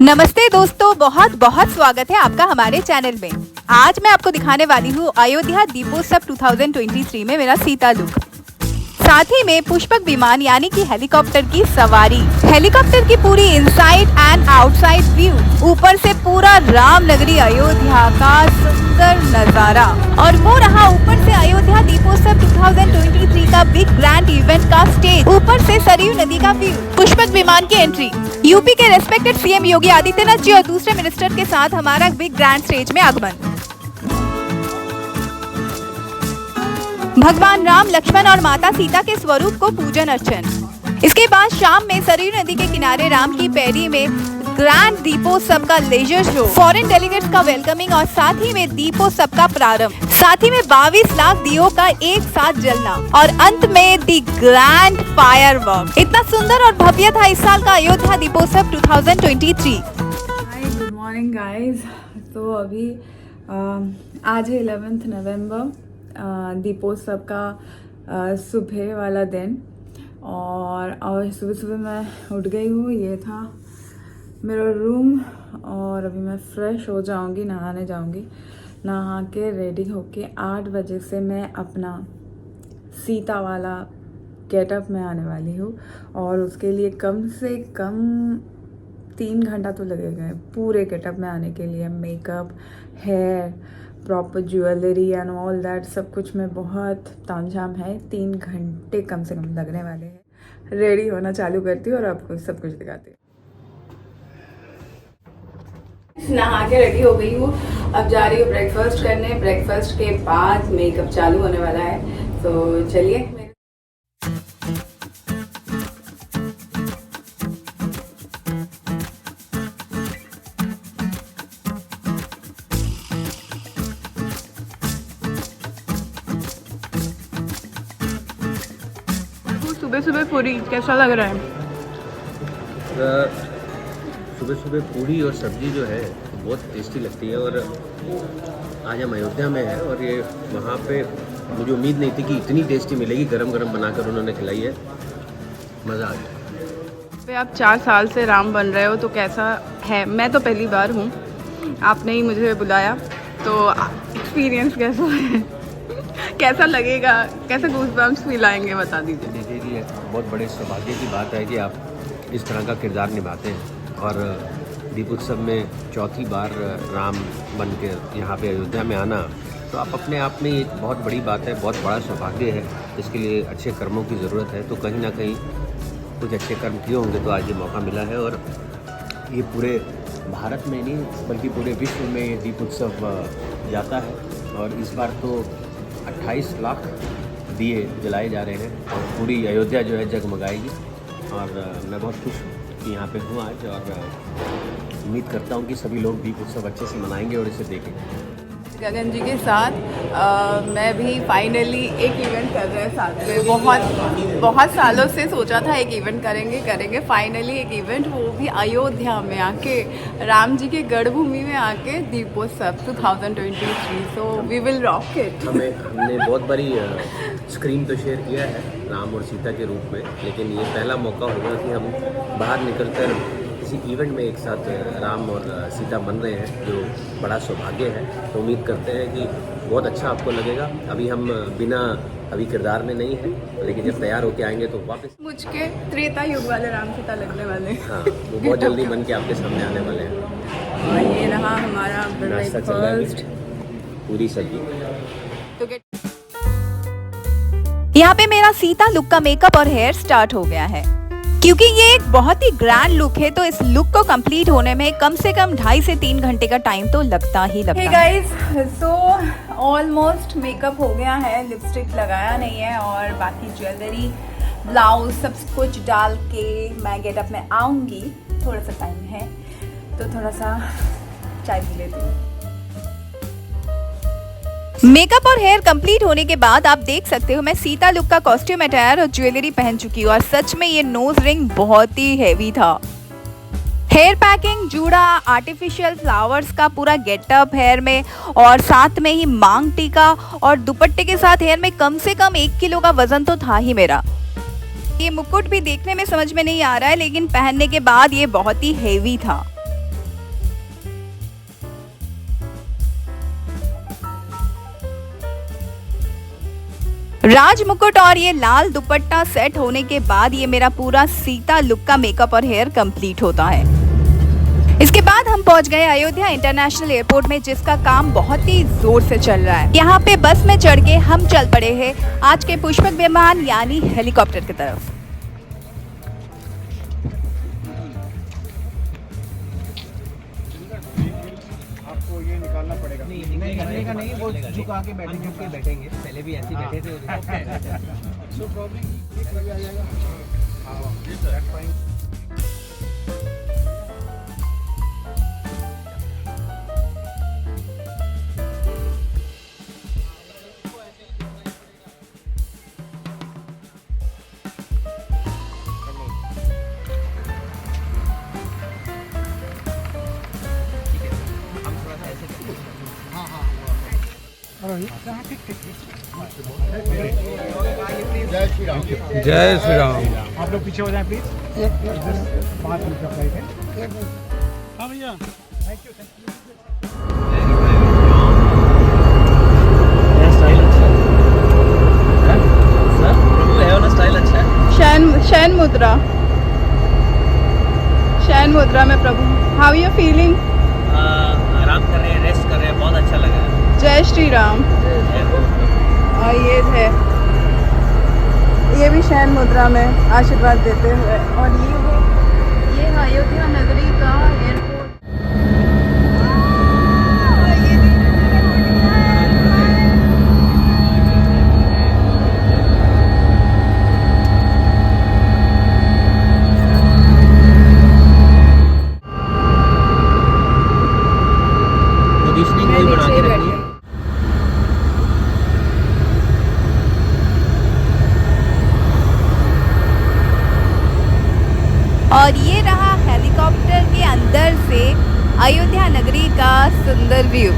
नमस्ते दोस्तों, बहुत बहुत स्वागत है आपका हमारे चैनल में। आज मैं आपको दिखाने वाली हूँ अयोध्या दीपोत्सव 2023 में मेरा सीता लुक। साथ ही में पुष्पक विमान यानी कि हेलीकॉप्टर की सवारी, हेलीकॉप्टर की पूरी इनसाइड एंड आउटसाइड व्यू, ऊपर से पूरा रामनगरी अयोध्या का सुंदर नजारा, और वो रहा ऊपर से अयोध्या दीपोत्सव 2023 का बिग ग्रैंड इवेंट का स्टेज, ऊपर से सरयू नदी का व्यू, पुष्पक विमान की एंट्री, यूपी के रेस्पेक्टेड सीएम योगी आदित्यनाथ जी और दूसरे मिनिस्टर के साथ हमारा बिग ग्रैंड स्टेज में आगमन, भगवान राम, लक्ष्मण और माता सीता के स्वरूप को पूजन अर्चन। इसके बाद शाम में सरयू नदी के किनारे राम की पैड़ी में ग्रैंड दीपोत्सव का लेजर शो, फॉरेन डेलीगेट्स का वेलकमिंग और साथ ही में दीपोत्सव का प्रारंभ, साथ ही में 22 लाख दियों का एक साथ जलना और अंत में दी ग्रैंड फायरवर्क। इतना सुंदर और भव्य था इस साल का अयोध्या दीपोत्सव 2023। हाय, गुड मॉर्निंग गाइस। तो अभी आज है 11 नवंबर, दीपोत्सव का सुबह वाला दिन, और सुबह सुबह मैं उठ गई हूँ। ये था मेरा रूम और अभी मैं फ्रेश हो जाऊँगी, नहाने जाऊँगी। नहा के रेडी होके 8 बजे से मैं अपना सीता वाला गेटअप में आने वाली हूँ, और उसके लिए कम से कम 3 घंटा तो लगेगा पूरे गेटअप में आने के लिए। Makeup, hair, proper jewellery and all that, सब कुछ में बहुत तामझाम है। 3 घंटे कम से कम लगने वाले हैं। रेडी होना चालू करती हूँ और आपको सब कुछ दिखाती हूँ। नहा के रेडी हो गई हूँ, अब जा रही हूँ ब्रेकफास्ट करने। ब्रेकफास्ट के बाद मेकअप चालू होने वाला है, तो चलिए। सुबह सुबह पूरी कैसा लग रहा है? सुबह सुबह पूरी और सब्जी जो है बहुत टेस्टी लगती है। और आज हम अयोध्या में हैं और ये वहाँ पे मुझे उम्मीद नहीं थी कि इतनी टेस्टी मिलेगी। गरम गरम बनाकर उन्होंने खिलाई है, मज़ा आ गया। आप 4 साल से राम बन रहे हो, तो कैसा है? मैं तो पहली बार हूँ, आपने ही मुझे बुलाया, तो एक्सपीरियंस कैसा है? कैसा लगेगा? कैसे गूज़बम्प्स फील आएंगे, बता दीजिए। देखिए कि बहुत बड़े सौभाग्य की बात है कि आप इस तरह का किरदार निभाते हैं, और दीपोत्सव में चौथी बार राम बन के यहाँ पे अयोध्या में आना, तो आप अपने आप में एक बहुत बड़ी बात है, बहुत बड़ा सौभाग्य है। इसके लिए अच्छे कर्मों की ज़रूरत है, तो कहीं ना कहीं कुछ अच्छे कर्म किए होंगे तो आज ये मौका मिला है। और ये पूरे भारत में नहीं बल्कि पूरे विश्व में ये दीपोत्सव जाता है, और इस बार तो 28 लाख दिए जलाए जा रहे हैं और पूरी अयोध्या जो है जगमगाएगी। और मैं बहुत खुश हूँ कि यहाँ पे हूँ आज, और उम्मीद करता हूँ कि सभी लोग दीपोत्सव अच्छे से मनाएंगे और इसे देखेंगे। गगन जी के साथ मैं भी फाइनली एक इवेंट कर रहे हैं साथ में। बहुत सालों से सोचा था एक इवेंट करेंगे। फाइनली एक इवेंट, वो भी अयोध्या में आके, राम जी के गढ़ भूमि में आके, Deepotsav 2023। So we will rock it. हमने बहुत बड़ी स्क्रीन तो शेयर किया है राम और सीता के रूप में, लेकिन ये पहला मौका होगा कि हम बाहर निकलकर किसी इवेंट में एक साथ राम और सीता बन रहे हैं, जो बड़ा सौभाग्य है। तो उम्मीद करते हैं कि बहुत अच्छा आपको लगेगा। अभी हम बिना अभी किरदार में नहीं है, लेकिन जब तैयार होके आएंगे तो वापस मुझके त्रेता युग वाले राम सीता लगने वाले हैं। हाँ, वो बहुत जल्दी बन के आपके सामने आने वाले हैं। और ये रहा हमारा ब्रेकफास्ट, पूरी सब्जी। तो यहाँ पे मेरा सीता लुक का मेकअप और हेयर स्टार्ट हो गया है। क्योंकि ये एक बहुत ही ग्रैंड लुक है, तो इस लुक को कंप्लीट होने में कम से कम 2.5 से 3 घंटे का टाइम तो लगता ही लगता है। गाइस, सो ऑलमोस्ट मेकअप हो गया है, लिपस्टिक लगाया नहीं है, और बाकी ज्वेलरी, ब्लाउज, सब कुछ डाल के मैं गेटअप में आऊँगी। थोड़ा सा टाइम है, तो थोड़ा सा चाय पी लेती हूँ। मेकअप और हेयर कंप्लीट होने के बाद आप देख सकते हो मैं सीता लुक का कॉस्ट्यूम अटायर और ज्वेलरी पहन चुकी हूँ, और सच में ये नोज रिंग बहुत ही हेवी था। हेयर पैकिंग, जूड़ा, आर्टिफिशियल फ्लावर्स का पूरा गेटअप हेयर में, और साथ में ही मांग टीका और दुपट्टे के साथ हेयर में कम से कम 1 किलो का वजन तो था ही मेरा। ये मुकुट भी देखने में समझ में नहीं आ रहा है, लेकिन पहनने के बाद ये बहुत ही हेवी था। राज मुकुट और ये लाल दुपट्टा सेट होने के बाद ये मेरा पूरा सीता लुक का मेकअप और हेयर कंप्लीट होता है। इसके बाद हम पहुंच गए अयोध्या इंटरनेशनल एयरपोर्ट में, जिसका काम बहुत ही जोर से चल रहा है। यहाँ पे बस में चढ़ के हम चल पड़े हैं आज के पुष्पक विमान यानी हेलीकॉप्टर की तरफ। आपको ये निकालना पड़ेगा। निकलने का नहीं, वो झुका के बैठेंगे। पहले भी ऐसे ही बैठे थे। सो प्रॉब्लम ठीक लग जाएगा। हाँ जी सर। जय श्री राम। आप लोग पीछे हो जाएं प्लीज। 5 मिनट का फ्लाइट है। हाँ भैया, थैंक यू। शयन मुद्रा में प्रभु। How you feeling? आराम कर रहे हैं, रेस्ट कर रहे हैं, बहुत अच्छा लग रहा है। जय श्री राम। और ये भी शयन मुद्रा में आशीर्वाद देते हुए। और ये है अयोध्या नगरी का एयरपोर्ट। पोजीशनिंग कोई बना के रखनी है। और ये रहा हेलीकॉप्टर के अंदर से अयोध्या नगरी का सुंदर व्यू।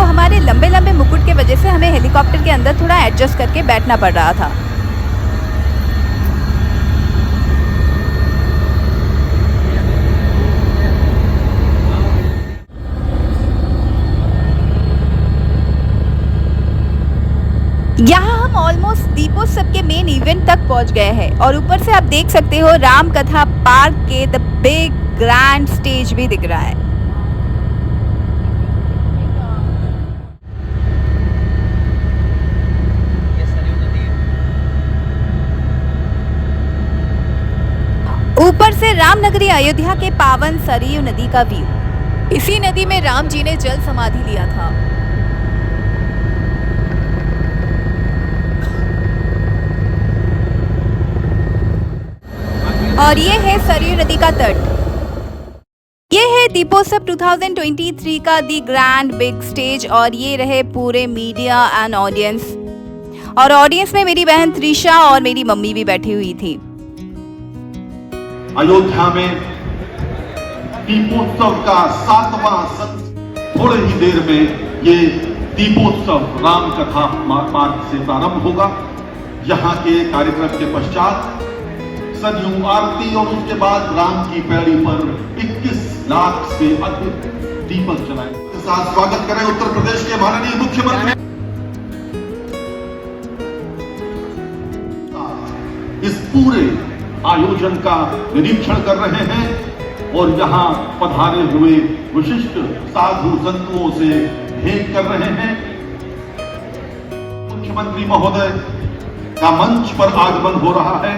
हमारे लंबे लंबे मुकुट के वजह से हमें हेलीकॉप्टर के अंदर थोड़ा एडजस्ट करके बैठना पड़ रहा था। यहाँ हम ऑलमोस्ट दीपोत्सव के मेन इवेंट तक पहुँच गए हैं और ऊपर से आप देख सकते हो राम कथा पार्क के द बिग ग्रैंड स्टेज भी दिख रहा है। ऊपर से रामनगरी अयोध्या के पावन सरयू नदी का व्यू। इसी नदी में राम जी ने जल समाधि लिया था। और ये है सरयू नदी का तट। ये है दीपोत्सव 2023 का दी ग्रैंड बिग स्टेज और ये रहे पूरे मीडिया एंड ऑडियंस। और ऑडियंस में मेरी बहन त्रिशा और मेरी मम्मी भी बैठी हुई थी। अयोध्या में दीपोत्सव का 7वां सत्र थोड़े ही देर में ये दीपोत्सव राम कथा मार्ग से प्रारंभ होगा। यहाँ के कार्यक्रम के पश्चात सरयू आरती और उसके बाद राम की पैड़ी पर 21 लाख से अधिक दीपक जलाए। के साथ स्वागत करें उत्तर प्रदेश के माननीय मुख्यमंत्री। इस पूरे आयोजन का निरीक्षण कर रहे हैं और यहाँ पधारे हुए विशिष्ट साधु संतों से भेंट कर रहे हैं। मुख्यमंत्री महोदय का मंच पर आगमन हो रहा है।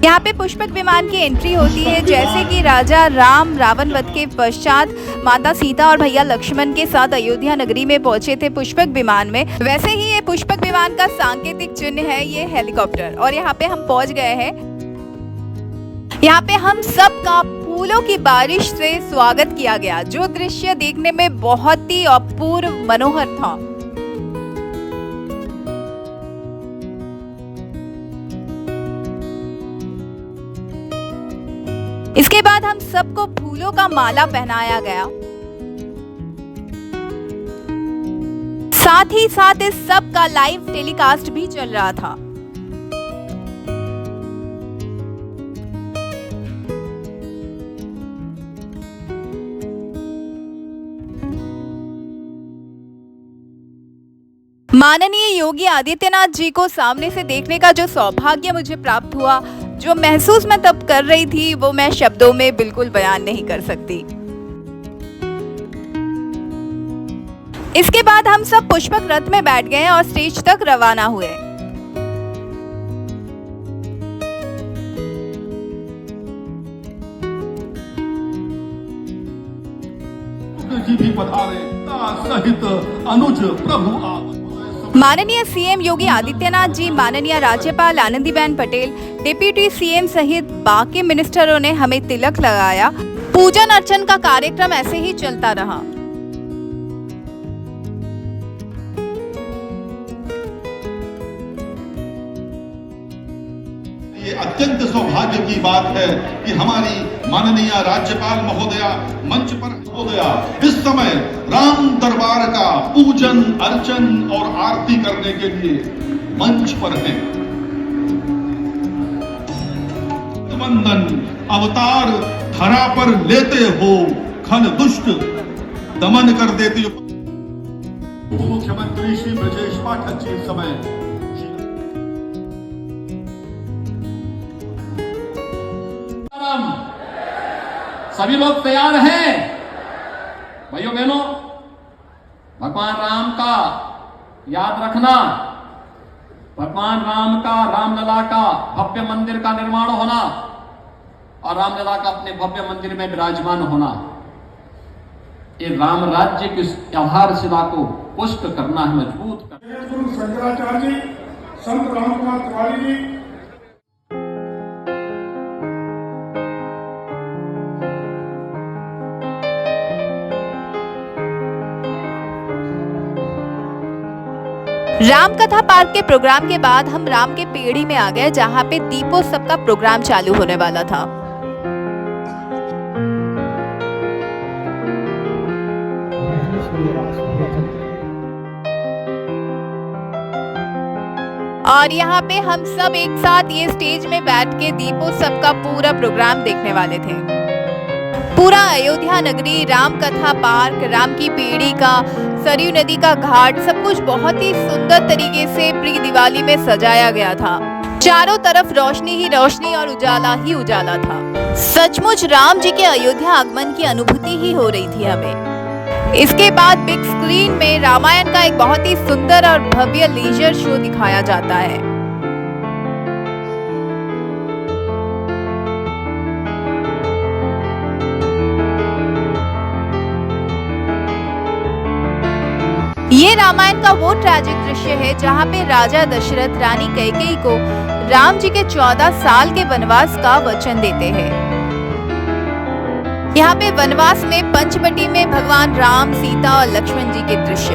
यहाँ पे पुष्पक विमान की एंट्री होती है। जैसे कि राजा राम रावण वध के पश्चात माता सीता और भैया लक्ष्मण के साथ अयोध्या नगरी में पहुंचे थे पुष्पक विमान में, वैसे ही ये पुष्पक विमान का सांकेतिक चिन्ह है ये हेलीकॉप्टर। और यहाँ पे हम पहुंच गए हैं। यहाँ पे हम सब का फूलों की बारिश से स्वागत किया गया, जो दृश्य देखने में बहुत ही अपूर्व मनोहर था। इसके बाद हम सबको फूलों का माला पहनाया गया। साथ ही साथ इस सब का लाइव टेलीकास्ट भी चल रहा था। माननीय योगी आदित्यनाथ जी को सामने से देखने का जो सौभाग्य मुझे प्राप्त हुआ, जो महसूस मैं तब कर रही थी, वो मैं शब्दों में बिल्कुल बयान नहीं कर सकती। इसके बाद हम सब पुष्पक रथ में बैठ गए और स्टेज तक रवाना हुए। जी भी पधारे सहित अनुज प्रभु माननीय सीएम योगी आदित्यनाथ जी, माननीय राज्यपाल आनंदीबेन पटेल, डिप्टी सीएम सहित बाकी मिनिस्टरों ने हमें तिलक लगाया। पूजन अर्चन का कार्यक्रम ऐसे ही चलता रहा। ये अत्यंत सौभाग्य की बात है कि हमारी माननीय राज्यपाल महोदया मंच पर महोदया इस समय राम दरबार का पूजन अर्चन और आरती करने के लिए मंच पर हैं। वंदन अवतार धरा पर लेते हो, खल दुष्ट दमन कर देती हो। मुख्यमंत्री श्री ब्रजेश पाठक जी इस समय सभी लोग तैयार हैं? भाइयों बहनों, भगवान राम का याद रखना, भगवान राम का, रामलला का भव्य मंदिर का निर्माण होना और रामलला का अपने भव्य मंदिर में विराजमान होना, ये राम राज्य की आधारशिला को पुष्ट करना है, मजबूत करना। गुरु शंकराचार्य जी, संत रामकुमार तिवारी जी, राम कथा पार्क के प्रोग्राम के बाद हम राम के पेड़ी में आ गए, जहाँ पे दीपोत्सव का प्रोग्राम चालू होने वाला था। और यहाँ पे हम सब एक साथ ये स्टेज में बैठ के दीपोत्सव का पूरा प्रोग्राम देखने वाले थे। पूरा अयोध्या नगरी, राम कथा पार्क, राम की पेड़ी का, सरयू नदी का घाट, सब कुछ बहुत ही सुंदर तरीके से प्री दिवाली में सजाया गया था। चारों तरफ रोशनी ही रोशनी और उजाला ही उजाला था। सचमुच राम जी के अयोध्या आगमन की अनुभूति ही हो रही थी हमें। इसके बाद बिग स्क्रीन में रामायण का एक बहुत ही सुंदर और भव्य लेजर शो दिखाया जाता है। ये रामायण का वो ट्रैजिक दृश्य है जहाँ पे राजा दशरथ रानी कैकेयी को राम जी के 14 साल के वनवास का वचन देते हैं। यहाँ पे वनवास में पंचवटी में भगवान राम, सीता और लक्ष्मण जी के दृश्य।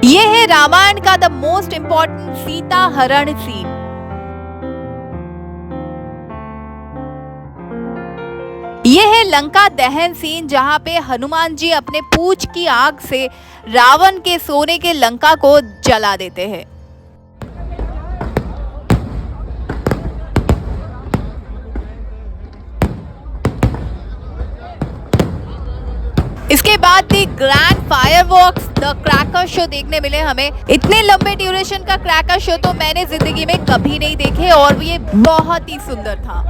ये है रामायण का द मोस्ट इम्पोर्टेंट सीता हरण सीन। ये है लंका दहन सीन, जहाँ पे हनुमान जी अपने पूंछ की आग से रावण के सोने के लंका को जला देते हैं। इसके बाद the grand fireworks, the cracker show देखने मिले हमें। इतने लंबे ड्यूरेशन का क्रैकर शो तो मैंने जिंदगी में कभी नहीं देखे और ये बहुत ही सुंदर था।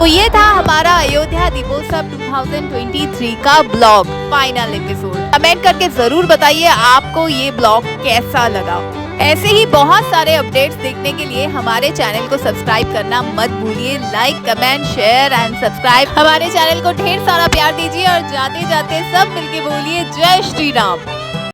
तो ये था हमारा अयोध्या दीपोत्सव 2023 का ब्लॉग फाइनल एपिसोड। कमेंट करके जरूर बताइए आपको ये ब्लॉग कैसा लगा। ऐसे ही बहुत सारे अपडेट्स देखने के लिए हमारे चैनल को सब्सक्राइब करना मत भूलिए। Like, comment, share and subscribe. हमारे चैनल को ढेर सारा प्यार दीजिए और जाते जाते सब मिलके बोलिए जय श्री राम।